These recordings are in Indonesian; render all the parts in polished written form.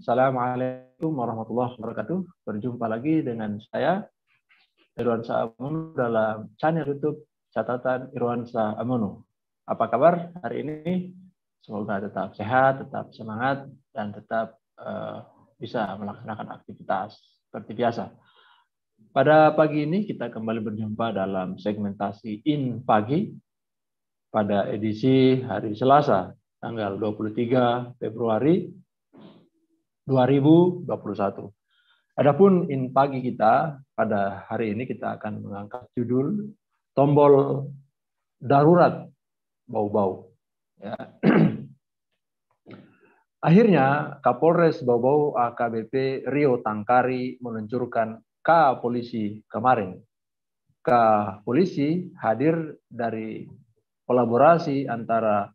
Assalamualaikum warahmatullahi wabarakatuh. Berjumpa lagi dengan saya, Irwansyah Amono, dalam channel YouTube Catatan Irwansyah Amono. Apa kabar hari ini? Semoga tetap sehat, tetap semangat, dan tetap bisa melaksanakan aktivitas seperti biasa. Pada pagi ini kita kembali berjumpa dalam segmentasi In Pagi pada edisi hari Selasa, tanggal 23 Februari 2021. Adapun In Pagi kita pada hari ini kita akan mengangkat judul Tombol Darurat Bau-Bau. Ya. Akhirnya Kapolres Bau-Bau AKBP Rio Tangkari meluncurkan K Polisi kemarin. K Polisi hadir dari kolaborasi antara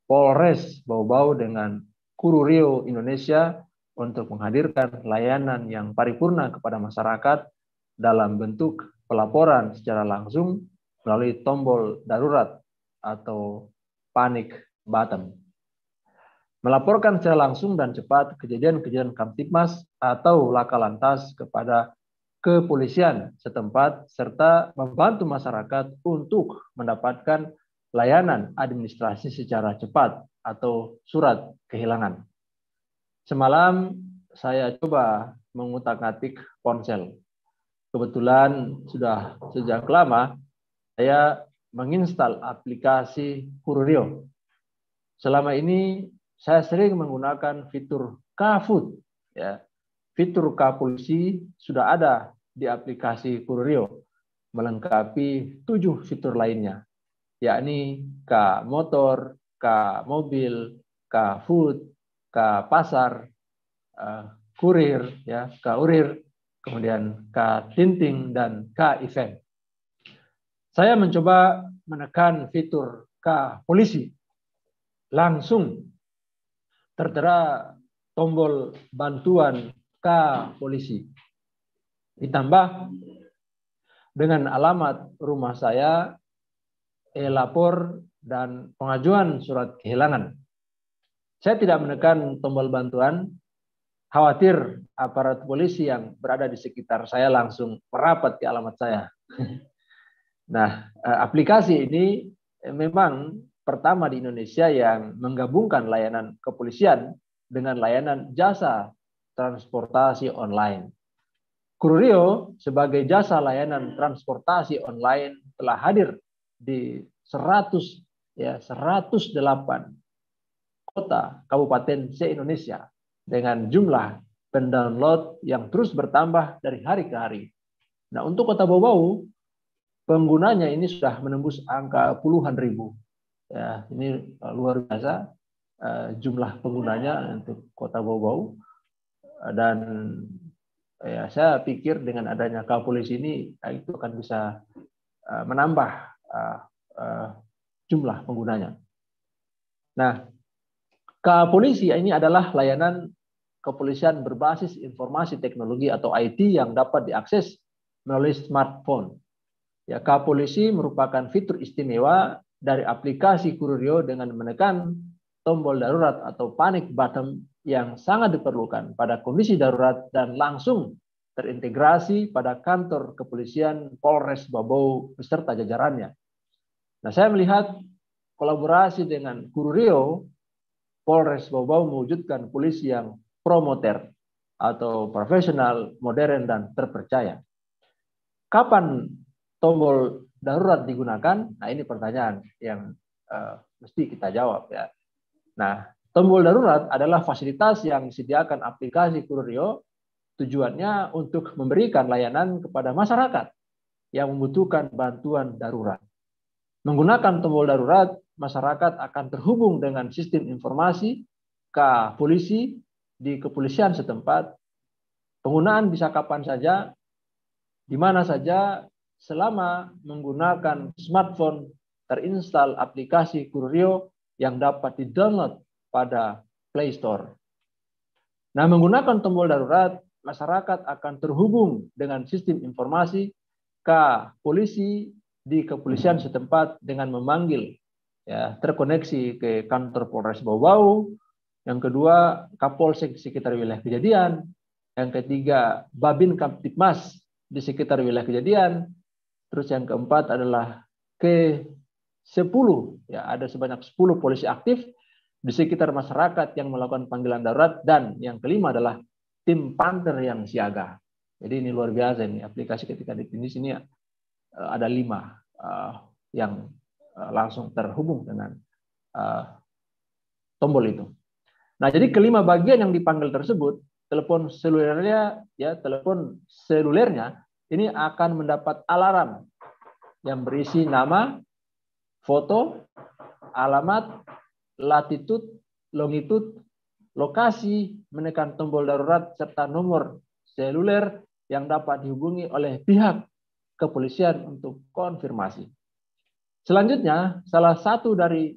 Polres Bau-Bau dengan Kuru Rio Indonesia untuk menghadirkan layanan yang paripurna kepada masyarakat dalam bentuk pelaporan secara langsung melalui tombol darurat atau panic button. Melaporkan secara langsung dan cepat kejadian-kejadian Kamtibmas atau Laka Lantas kepada kepolisian setempat serta membantu masyarakat untuk mendapatkan layanan administrasi secara cepat atau surat kehilangan. Semalam saya coba mengutak-atik ponsel. Kebetulan sudah sejak lama saya menginstal aplikasi Kuru Rio. Selama ini saya sering menggunakan fitur K-Food. Ya. Fitur K Polisi sudah ada di aplikasi Kuru Rio, melengkapi 7 fitur lainnya, yakni K Motor, K Mobil, K Food, K Pasar, Kurir, ya, K Urir, kemudian K Tinting, dan K Event. Saya mencoba menekan fitur K Polisi. Langsung tertera tombol bantuan K Polisi. Ditambah dengan alamat rumah saya, e-lapor, dan pengajuan surat kehilangan. Saya tidak menekan tombol bantuan, khawatir aparat polisi yang berada di sekitar saya langsung merapat ke alamat saya. Nah, aplikasi ini memang pertama di Indonesia yang menggabungkan layanan kepolisian dengan layanan jasa transportasi online. Kuru Rio sebagai jasa layanan transportasi online telah hadir di 108 kota kabupaten se-Indonesia dengan jumlah pendownload yang terus bertambah dari hari ke hari. Nah, untuk Kota Bau-Bau, penggunanya ini sudah menembus angka puluhan ribu. Ya, ini luar biasa jumlah penggunanya untuk Kota Bau-Bau. Dan ya, saya pikir dengan adanya K Polisi ini itu akan bisa menambah jumlah penggunanya. Nah, K Polisi ini adalah layanan kepolisian berbasis informasi teknologi atau IT yang dapat diakses melalui smartphone. Ya, K Polisi merupakan fitur istimewa dari aplikasi Kuru Rio dengan menekan tombol darurat atau panic button yang sangat diperlukan pada kondisi darurat dan langsung terintegrasi pada kantor kepolisian Polres Bau-Bau beserta jajarannya. Nah, saya melihat kolaborasi dengan Kuru Rio, Polres Bau-Bau mewujudkan polisi yang promoter atau profesional, modern, dan terpercaya. Kapan tombol darurat digunakan? Nah, ini pertanyaan yang mesti kita jawab, ya. Nah, tombol darurat adalah fasilitas yang disediakan aplikasi Kuru Rio, tujuannya untuk memberikan layanan kepada masyarakat yang membutuhkan bantuan darurat. Menggunakan tombol darurat, masyarakat akan terhubung dengan sistem informasi K Polisi di kepolisian setempat. Penggunaan bisa kapan saja, di mana saja, selama menggunakan smartphone terinstall aplikasi Kuru Rio yang dapat di-download pada Play Store. Nah, menggunakan tombol darurat, masyarakat akan terhubung dengan sistem informasi K Polisi di kepolisian setempat dengan memanggil, ya, terkoneksi ke kantor Polres Bau-Bau, Yang kedua, Kapolsek di sekitar wilayah kejadian. Yang ketiga, Babin Kamtibmas di sekitar wilayah kejadian. Terus yang keempat adalah ke-10, ya, ada sebanyak 10 polisi aktif di sekitar masyarakat yang melakukan panggilan darurat, dan yang kelima adalah tim Panther yang siaga. Jadi ini luar biasa ini aplikasi ketika ditindih sini ada 5 yang langsung terhubung dengan tombol itu. Nah, jadi kelima bagian yang dipanggil tersebut, telepon selulernya ini akan mendapat alarm yang berisi nama, foto, alamat, latitude, longitude, lokasi, menekan tombol darurat, serta nomor seluler yang dapat dihubungi oleh pihak kepolisian untuk konfirmasi. Selanjutnya, salah satu dari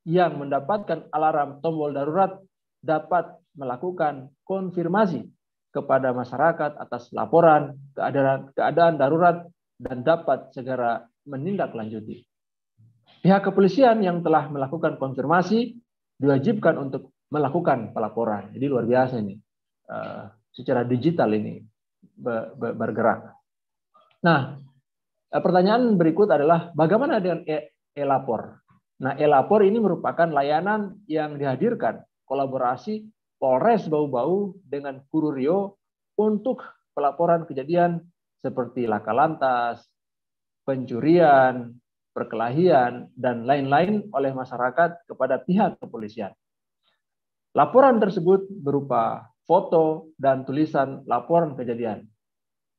yang mendapatkan alarm tombol darurat dapat melakukan konfirmasi kepada masyarakat atas laporan keadaan darurat dan dapat segera menindaklanjuti. Pihak kepolisian yang telah melakukan konfirmasi diwajibkan untuk melakukan pelaporan. Jadi luar biasa ini, secara digital ini bergerak. Nah, pertanyaan berikut adalah bagaimana dengan e-lapor? Nah, e-lapor ini merupakan layanan yang dihadirkan kolaborasi Polres Bau-Bau dengan Kururio untuk pelaporan kejadian seperti laka lantas, pencurian, perkelahian, dan lain-lain oleh masyarakat kepada pihak kepolisian. Laporan tersebut berupa foto dan tulisan laporan kejadian.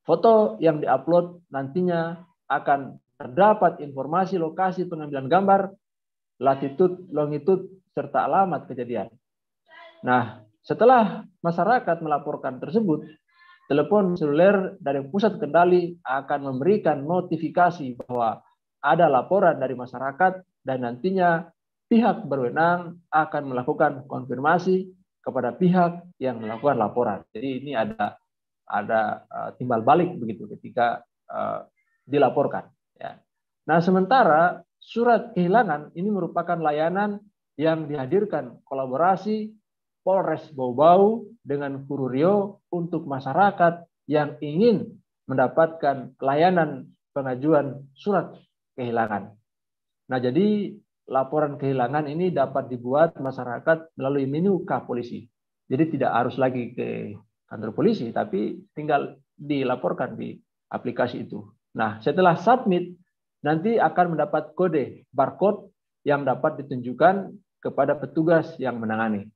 Foto yang diupload nantinya akan terdapat informasi lokasi pengambilan gambar, latitude, longitude, serta alamat kejadian. Nah, setelah masyarakat melaporkan tersebut, telepon seluler dari pusat kendali akan memberikan notifikasi bahwa ada laporan dari masyarakat dan nantinya pihak berwenang akan melakukan konfirmasi kepada pihak yang melakukan laporan. Jadi ini ada timbal balik begitu ketika dilaporkan. Ya. Nah, sementara surat kehilangan ini merupakan layanan yang dihadirkan kolaborasi Polres Bau-Bau dengan Kururio untuk masyarakat yang ingin mendapatkan layanan pengajuan surat kehilangan. Nah, jadi laporan kehilangan ini dapat dibuat masyarakat melalui menu K polisi. Jadi tidak harus lagi ke kantor polisi, tapi tinggal dilaporkan di aplikasi itu. Nah, setelah submit, nanti akan mendapat kode barcode yang dapat ditunjukkan kepada petugas yang menangani.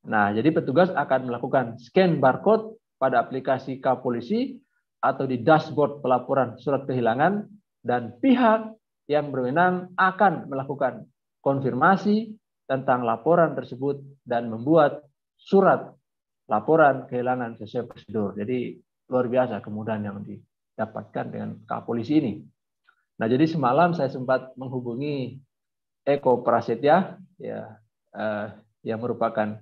Nah, jadi petugas akan melakukan scan barcode pada aplikasi K polisi atau di dashboard pelaporan surat kehilangan, dan pihak yang berwenang akan melakukan konfirmasi tentang laporan tersebut dan membuat surat laporan kehilangan sesuai prosedur. Jadi luar biasa kemudahan yang didapatkan dengan K polisi ini. Nah, jadi semalam saya sempat menghubungi Eko Prasetya, ya, yang merupakan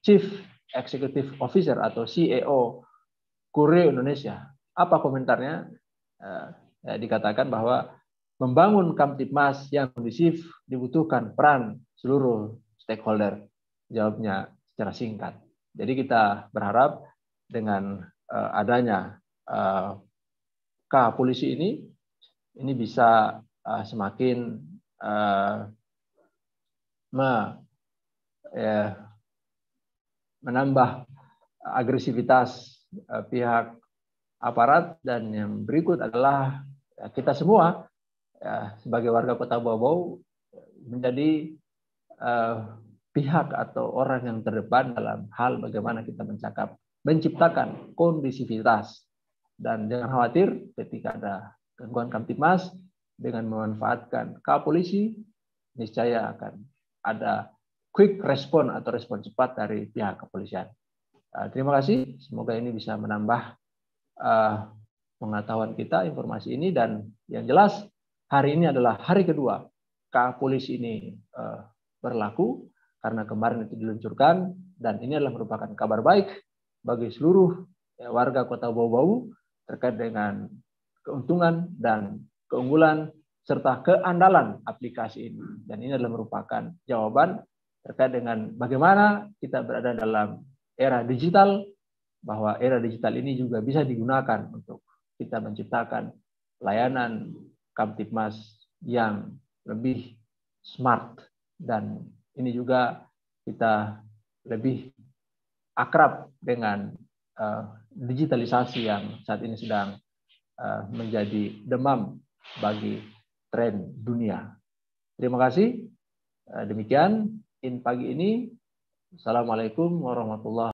Chief Executive Officer atau CEO Kururio Indonesia. Apa komentarnya? Dikatakan bahwa membangun Kamtibmas yang kondusif dibutuhkan peran seluruh stakeholder. Jawabnya secara singkat. Jadi kita berharap dengan adanya K polisi ini bisa semakin menambah agresivitas pihak aparat, dan yang berikut adalah kita semua sebagai warga Kota Bau-Bau menjadi pihak atau orang yang terdepan dalam hal bagaimana kita menciptakan kondisivitas. Dan jangan khawatir ketika ada gangguan Kamtibmas, dengan memanfaatkan K polisi niscaya akan ada quick respon atau respon cepat dari pihak kepolisian. Terima kasih, semoga ini bisa menambah pengetahuan kita informasi ini, dan yang jelas hari ini adalah hari kedua K polisi ini berlaku karena kemarin itu diluncurkan, dan ini adalah merupakan kabar baik bagi seluruh warga Kota Bau-Bau terkait dengan keuntungan dan keunggulan serta keandalan aplikasi ini. Dan ini adalah merupakan jawaban terkait dengan bagaimana kita berada dalam era digital, bahwa era digital ini juga bisa digunakan untuk kita menciptakan layanan Kamtibmas yang lebih smart, dan ini juga kita lebih akrab dengan digitalisasi yang saat ini sedang menjadi demam bagi tren dunia. Terima kasih. Demikian in pagi ini. Assalamualaikum warahmatullahi wabarakatuh.